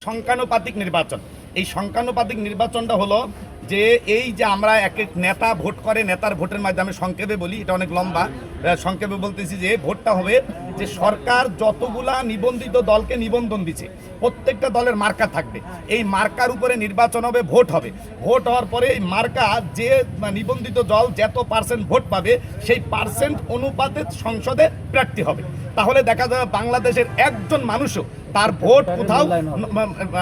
সংখ্যানুপাতিক নির্বাচন। এই সংখ্যানুপাতিক নির্বাচনটা হলো যে এই যে আমরা এক এক নেতা ভোট করে, নেতার ভোটের মাধ্যমে সংক্ষেপে বলি, এটা অনেক লম্বা, সংক্ষেপে বলতেছি যে ভোটটা হবে যে সরকার যতগুলা নিবন্ধিত দলকে নিবন্ধন দিচ্ছে প্রত্যেকটা দলের মার্কা থাকবে, এই মার্কার উপরে নির্বাচন হবে, ভোট হবে। ভোট হওয়ার পরে এই মার্কা যে নিবন্ধিত দল যত পার্সেন্ট ভোট পাবে সেই পার্সেন্ট অনুপাতে সংসদে প্রার্থী হবে। তাহলে দেখা যাবে বাংলাদেশের একজন মানুষও তার ভোট কোথাও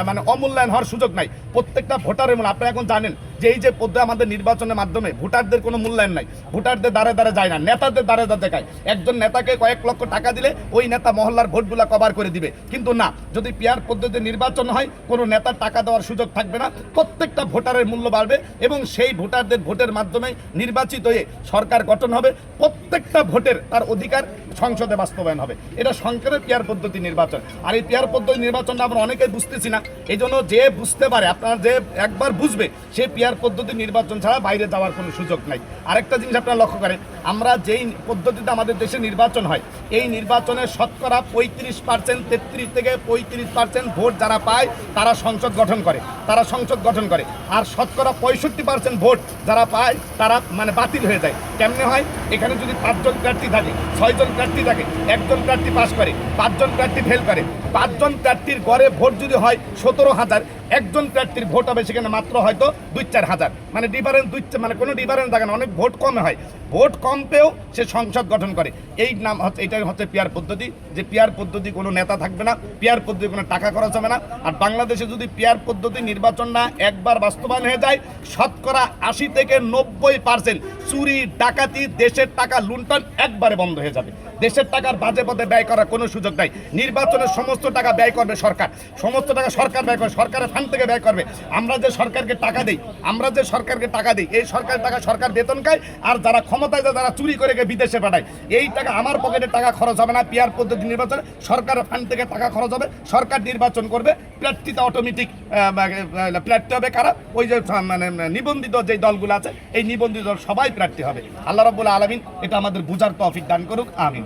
মানে অমূল্যায়ন হওয়ার সুযোগ নাই। প্রত্যেকটা ভোটারের মূল্য আপনারা এখন জানেন যে এই যে পদ্ধতি আমাদের নির্বাচনের মাধ্যমে ভোটারদের কোনো মূল্যায়ন নাই, ভোটারদের দ্বারে দ্বারে যায় না, নেতাদের দ্বারে দ্বারে দেখায়। একজন নেতাকে কয়েক লক্ষ টাকা দিলে ওই নেতা মহল্লার ভোটগুলা কভার করে দিবে, কিন্তু না, যদি পিয়ার পদ্ধতিতে নির্বাচন হয় কোনো নেতার টাকা দেওয়ার সুযোগ থাকবে না, প্রত্যেকটা ভোটারের মূল্য বাড়বে এবং সেই ভোটারদের ভোটের মাধ্যমে নির্বাচিত হয়ে সরকার গঠন হবে। প্রত্যেকটা ভোটের তার অধিকার সংসদে বাস্তবায়ন হবে। এটা সংসদের পিয়ার পদ্ধতি নির্বাচন। আর এই পিয়ার পদ্ধতি নির্বাচনটা আমরা অনেকেই বুঝতেছি না, এই জন্য যে বুঝতে পারে, আপনারা যে একবার বুঝবে সে পিয়ার পদ্ধতি নির্বাচন ছাড়া বাইরে যাওয়ার কোনো সুযোগ নাই। আরেকটা জিনিস আপনারা লক্ষ্য করেন, আমরা যেই পদ্ধতিতে আমাদের দেশে নির্বাচন হয় এই নির্বাচনে শতকরা 35%, 33 থেকে 35% ভোট যারা পায় তারা সংসদ গঠন করে, আর শতকরা 65% ভোট যারা পায় তারা মানে বাতিল হয়ে যায়। কেমনে হয়? এখানে যদি 5 জন প্রার্থী থাকে, 6 জন প্রার্থী থাকে, 1 জন প্রার্থী পাস করে, 5 জন প্রার্থী ফেল করে, 5 জন প্রার্থীর গড়ে ভোট যদি হয় 17,000, একজন প্রার্থীর ভোট হবে সেখানে মাত্র হয়তো 2-4 হাজার, মানে ডিফারেন্স মানে কোনো ডিফারেন্স থাকে না, অনেক ভোট কমে হয়। ভোট কম পেয়েও সে সংসদ গঠন করে। এই নাম হচ্ছে, এটাই হচ্ছে পিয়ার পদ্ধতি। যে পিয়ার পদ্ধতি কোনো নেতা থাকবে না, পিয়ার পদ্ধতি কোনো টাকা খরচ হবে না। আর বাংলাদেশে যদি পিয়ার পদ্ধতি নির্বাচন না একবার বাস্তবায়ন হয়ে যায়, শতকরা 80 থেকে 90% চুরি ডাকাতি, দেশের টাকা লুণ্ঠন একবারে বন্ধ হয়ে যাবে। দেশের টাকার বাজে পথে ব্যয় করার কোনো সুযোগ নাই। নির্বাচনের সমস্ত টাকা ব্যয় করবে সরকার, সমস্ত টাকা সরকার ব্যয় করবে, সরকারের ফান্ড থেকে ব্যয় করবে। আমরা যে সরকারকে টাকা দিই, এই সরকারের টাকা সরকার বেতন খায়, আর যারা ক্ষমতায় যায় যারা চুরি করে বিদেশে পাঠায়, এই টাকা আমার পকেটের টাকা খরচ হবে না। পিয়ার পদ্ধতি নির্বাচনে সরকারের ফান্ড থেকে টাকা খরচ হবে, সরকার নির্বাচন করবে, প্রার্থীটা অটোমেটিক প্রার্থী হবে কারা? ওই যে মানে নিবন্ধিত যে দলগুলো আছে এই নিবন্ধিত দল সবাই প্রার্থী হবে। আল্লাহ রাব্বুল আলামিন এটা আমাদের বুঝার তৌফিক দান করুক, আমিন।